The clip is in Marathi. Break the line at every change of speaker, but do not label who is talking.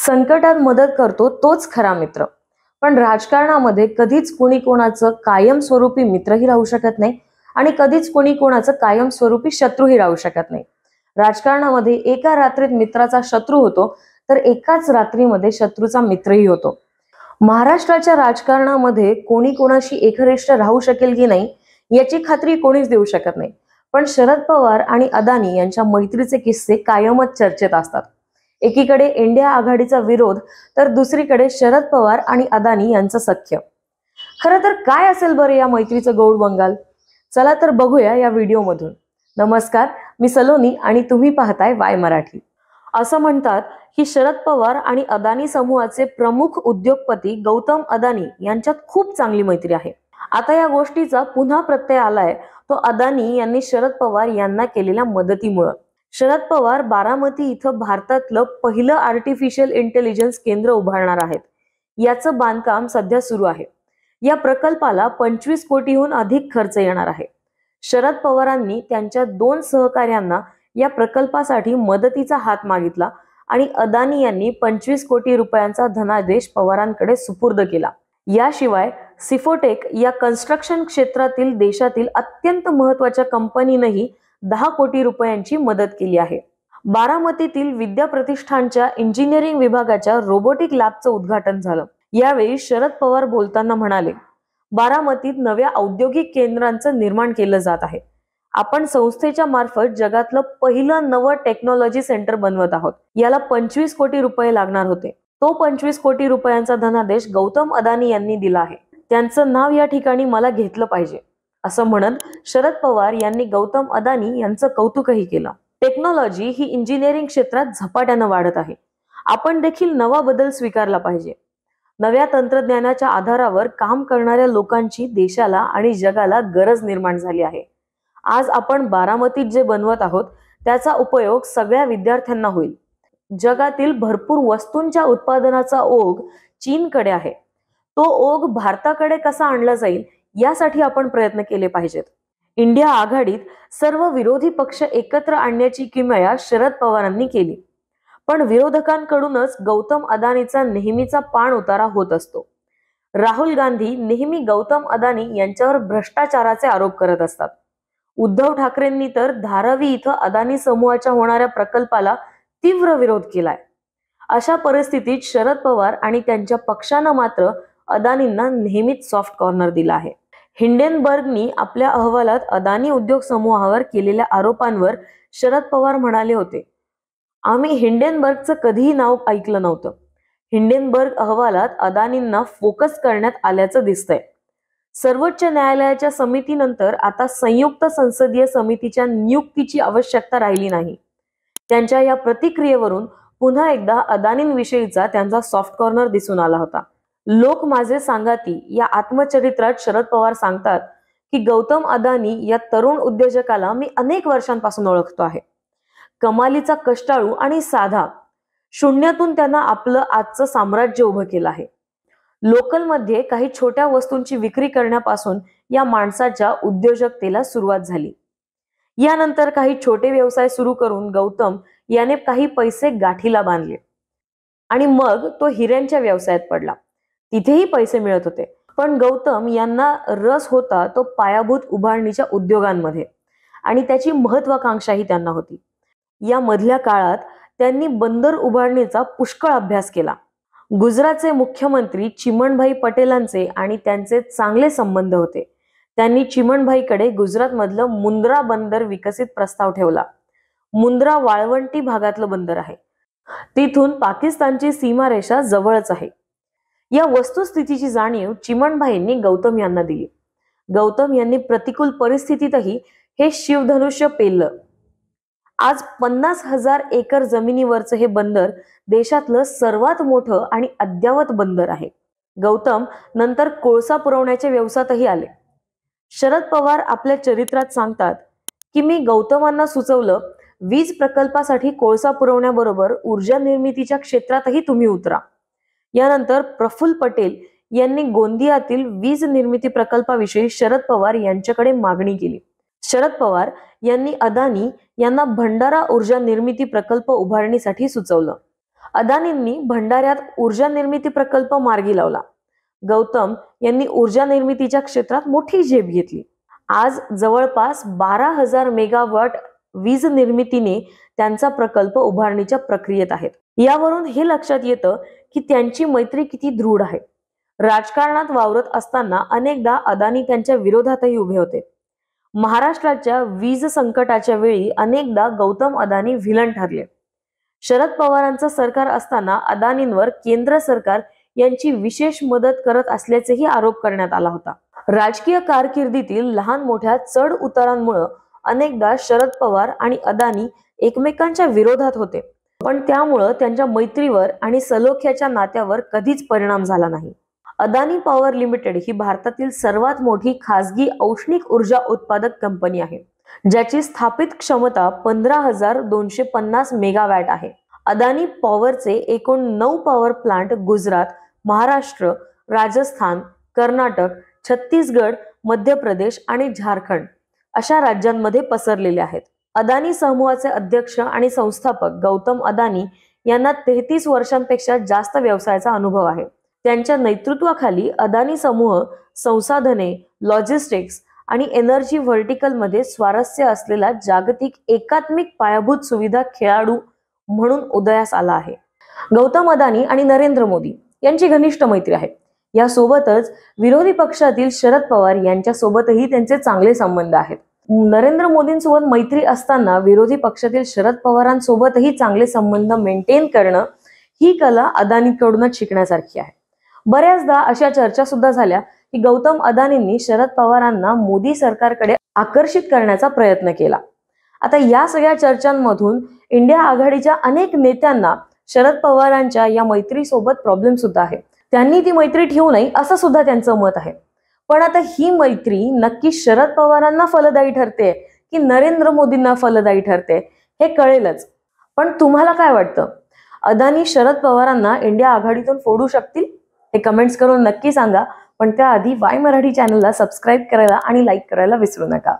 संकटात मदत करतो तोच खरा मित्र. पण राजकारणामध्ये कधीच कोणी कोणाचं कायमस्वरूपी मित्रही राहू शकत नाही आणि कधीच कोणी कोणाचं कायमस्वरूपी शत्रूही राहू शकत नाही. राजकारणामध्ये एका रात्रीत मित्राचा शत्रू होतो तर एकाच रात्रीमध्ये शत्रूचा मित्रही होतो. महाराष्ट्राच्या राजकारणामध्ये कोणी कोणाशी एकनिष्ठ राहू शकेल की नाही याची खात्री कोणीच देऊ शकत नाही. पण शरद पवार आणि अदानी यांच्या मैत्रीचे किस्से कायमच चर्चेत असतात. एकीकडे इंडिया आघाडीचा विरोध तर दुसरीकडे शरद पवार आणि अदानी यांचं सख्य. खरं तर काय असेल बरं या मैत्रीचं गौड बंगाल? चला तर बघूया या व्हिडिओमधून. नमस्कार, मी सलोनी आणि तुम्ही पाहताय वाय मराठी. असं म्हणतात की शरद पवार आणि अदानी समूहाचे प्रमुख उद्योगपती गौतम अदानी यांच्यात खूप चांगली मैत्री आहे. आता या गोष्टीचा पुन्हा प्रत्यय आलाय तो अदानी यांनी शरद पवार यांना केलेल्या मदतीमुळे. शरद पवार बारामती इथं भारतातलं पहिलं आर्टिफिशियल इंटेलिजन्स केंद्र उभारणार आहेत. याचं बांधकाम सध्या सुरू आहे. या प्रकल्पाला 25 कोटीहून अधिक खर्च येणार आहे. शरद पवारांनी त्यांच्या 2 सहकार्यांना या प्रकल्पासाठी मदतीचा हात मागितला आणि अदानी यांनी 25 कोटी रुपयांचा धनादेश पवारांकडे सुपूर्द केला. याशिवाय सिफोटेक या कन्स्ट्रक्शन क्षेत्रातील देशातील अत्यंत महत्त्वाच्या कंपनीनेही 10 कोटी रुपयांची मदत केली आहे. बारामतीतील विद्या प्रतिष्ठानच्या इंजिनिअरिंग विभागाच्या रोबोटिक लॅबचं उद्घाटन झालं. यावेळी शरद पवार बोलताना म्हणाले, बारामतीत नव्या औद्योगिक केंद्रांचं निर्माण केलं जात आहे. आपण संस्थेच्या मार्फत जगातलं पहिलं नवं टेक्नॉलॉजी सेंटर बनवत आहोत. याला 25 कोटी रुपये लागणार होते. तो 25 कोटी रुपयांचा धनादेश गौतम अदानी यांनी दिला आहे. त्यांचं नाव या ठिकाणी मला घेतलं पाहिजे असं म्हणत शरद पवार यांनी गौतम अदानी यांचं कौतुकही केलं. टेक्नॉलॉजी ही इंजिनिअरिंग क्षेत्रात झपाट्यानं वाढत आहे. आपण देखील नवा बदल स्वीकारला पाहिजे. नव्या तंत्रज्ञानाच्या आधारावर काम करणाऱ्या लोकांची देशाला आणि जगाला गरज निर्माण झाली आहे. आज आपण बारामतीत जे बनवत आहोत त्याचा उपयोग सगळ्या विद्यार्थ्यांना होईल. जगातील भरपूर वस्तूंच्या उत्पादनाचा ओघ चीनकडे आहे. तो ओघ भारताकडे कसा आणला जाईल यासाठी आपण प्रयत्न केले पाहिजेत. इंडिया आघाडीत सर्व विरोधी पक्ष एकत्र आणण्याची किमया शरद पवारांनी केली. पण विरोधकांकडूनच गौतम अदानीचा नेहमीचा पाण उतारा होत असतो. राहुल गांधी नेहमी गौतम अदानी यांच्यावर भ्रष्टाचाराचे आरोप करत असतात. उद्धव ठाकरेंनी तर धारावी इथं अदानी समूहाच्या होणाऱ्या प्रकल्पाला तीव्र विरोध केलाय. अशा परिस्थितीत शरद पवार आणि त्यांच्या पक्षानं मात्र अदानींना नेहमीच सॉफ्ट कॉर्नर दिला आहे. हिंडेनबर्गनी आपल्या अहवालात अदानी उद्योग समूहावर केलेल्या आरोपांवर शरद पवार म्हणाले होते, आम्ही हिंडेनबर्गचं कधीही नाव ऐकलं नव्हतं. हिंडेनबर्ग अहवालात अदानींना फोकस करण्यात आल्याचं दिसतंय. सर्वोच्च न्यायालयाच्या समितीनंतर आता संयुक्त संसदीय समितीच्या नियुक्तीची आवश्यकता राहिली नाही. त्यांच्या या प्रतिक्रियेवरून पुन्हा एकदा अदानींविषयीचा त्यांचा सॉफ्ट कॉर्नर दिसून आला होता. लोक माझे सांगाती या आत्मचरित्रात शरद पवार सांगतात की गौतम अदानी या तरुण उद्योजकाला मी अनेक वर्षांपासून ओळखतो आहे. कमालीचा कष्टाळू आणि साधा, शून्यातून त्यांना आपलं आजचं साम्राज्य उभं केलं आहे. लोकलमध्ये काही छोट्या वस्तूंची विक्री करण्यापासून या माणसाच्या उद्योजकतेला सुरुवात झाली. यानंतर काही छोटे व्यवसाय सुरू करून गौतम याने काही पैसे गाठीला बांधले आणि मग तो हिऱ्यांच्या व्यवसायात पडला. तिथेही पैसे मिळत होते. पण गौतम यांना रस होता तो पायाभूत उभारणीच्या उद्योगांमध्ये आणि त्याची महत्वाकांक्षाही त्यांना होती. या मधल्या काळात त्यांनी बंदर उभारणीचा पुष्कळ अभ्यास केला. गुजरातचे मुख्यमंत्री चिमणभाई पटेलांचे आणि त्यांचे चांगले संबंध होते. त्यांनी चिमणभाईकडे गुजरातमधलं मुंद्रा बंदर विकसित प्रस्ताव ठेवला. मुंद्रा वाळवंटी भागातलं बंदर आहे. तिथून पाकिस्तानची सीमारेषा जवळच आहे. या वस्तुस्थितीची जाणीव चिमणभाईंनी गौतम यांना दिली. गौतम यांनी प्रतिकूल परिस्थितीतही हे शिवधनुष्य पेललं. आज 50,000 एकर जमिनीवरचं हे बंदर देशातलं सर्वात मोठं आणि अद्ययावत बंदर आहे. गौतम नंतर कोळसा पुरवण्याच्या व्यवसायातही आले. शरद पवार आपल्या चरित्रात सांगतात की मी गौतमांना सुचवलं, वीज प्रकल्पासाठी कोळसा पुरवण्याबरोबर ऊर्जा निर्मितीच्या क्षेत्रातही तुम्ही उतरा. यानंतर प्रफुल्ल पटेल यांनी गोंदियातील वीज निर्मिती प्रकल्पाविषयी शरद पवार यांच्याकडे मागणी केली. शरद पवार यांनी अदानी यांना भंडारा ऊर्जा निर्मिती प्रकल्प उभारणीसाठी सुचवलं. अदानींनी भंडाऱ्यात ऊर्जा निर्मिती प्रकल्प मार्गी लावला. गौतम यांनी ऊर्जा निर्मितीच्या क्षेत्रात मोठी झेप घेतली. आज जवळपास 12,000 मेगावॉट वीज निर्मितीने त्यांचा प्रकल्प उभारणीच्या प्रक्रियेत आहेत. यावरून हे लक्षात येतं की त्यांची मैत्री किती दृढ आहे. राजकारणात वावरत असताना अनेकदा अदानी त्यांच्या विरोधातही उभे होते. महाराष्ट्राच्या वीज संकटाच्या वेळी अनेकदा गौतम अदानी व्हिलन ठरले. शरद पवारांचं सरकार असताना अदानींवर केंद्र सरकार यांची विशेष मदत करत असल्याचेही आरोप करण्यात आला होता. राजकीय कारकिर्दीतील लहान मोठ्या चढ उतारांमुळे अनेकदा शरद पवार आणि अदानी एकमेकांच्या विरोधात होते, पण त्यामुळे त्यांच्या मैत्रीवर आणि सलोख्याच्या नात्यावर कधीच परिणाम झाला नाही. अदानी पॉवर लिमिटेड ही भारतातील सर्वात मोठी खासगी औष्णिक ऊर्जा उत्पादक कंपनी आहे, ज्याची स्थापित क्षमता 15,250 मेगावॅट आहे. अदानी पॉवरचे एकूण 9 पॉवर प्लांट गुजरात, महाराष्ट्र, राजस्थान, कर्नाटक, छत्तीसगड, मध्य प्रदेश आणि झारखंड अशा राज्यांमध्ये पसरलेले आहेत. अदानी समूहाचे अध्यक्ष आणि संस्थापक गौतम अदानी यांना 33 वर्षांपेक्षा जास्त व्यवसायाचा अनुभव आहे. त्यांच्या नेतृत्वाखाली अदानी समूह संसाधने, लॉजिस्टिक्स आणि एनर्जी व्हर्टिकलमध्ये स्वारस्य असलेला जागतिक एकात्मिक पायाभूत सुविधा खेळाडू म्हणून उदयास आला आहे. गौतम अदानी आणि नरेंद्र मोदी यांची घनिष्ठ मैत्री आहे. यासोबतच विरोधी पक्षातील शरद पवार यांच्या सोबतही त्यांचे चांगले संबंध आहेत. नरेंद्र मोदींसोबत मैत्री असताना विरोधी पक्षातील शरद पवारांसोबतही चांगले संबंध मेंटेन करणं ही कला अदानीकडूनच शिकण्यासारखी आहे. बऱ्याचदा अशा चर्चा सुद्धा झाल्या की गौतम अदानींनी शरद पवारांना मोदी सरकारकडे आकर्षित करण्याचा प्रयत्न केला. आता या सगळ्या चर्चांमधून इंडिया आघाडीच्या अनेक नेत्यांना शरद पवारांच्या या मैत्रीसोबत प्रॉब्लेम सुद्धा आहे. त्यांनी ती मैत्री ठेवू नये असं सुद्धा त्यांचं मत आहे. पण आता ही मैत्री नक्की शरद पवारांना फलदायी ठरते की नरेंद्र मोदींना फलदायी ठरते हे कळेलच. पण तुम्हाला काय वाटतं, अदानी शरद पवारांना इंडिया आघाडीतून फोडू शकतील? हे कमेंट्स करून नक्की सांगा. पण त्याआधी वाय मराठी चॅनलला सबस्क्राईब करायला आणि लाईक करायला विसरू नका.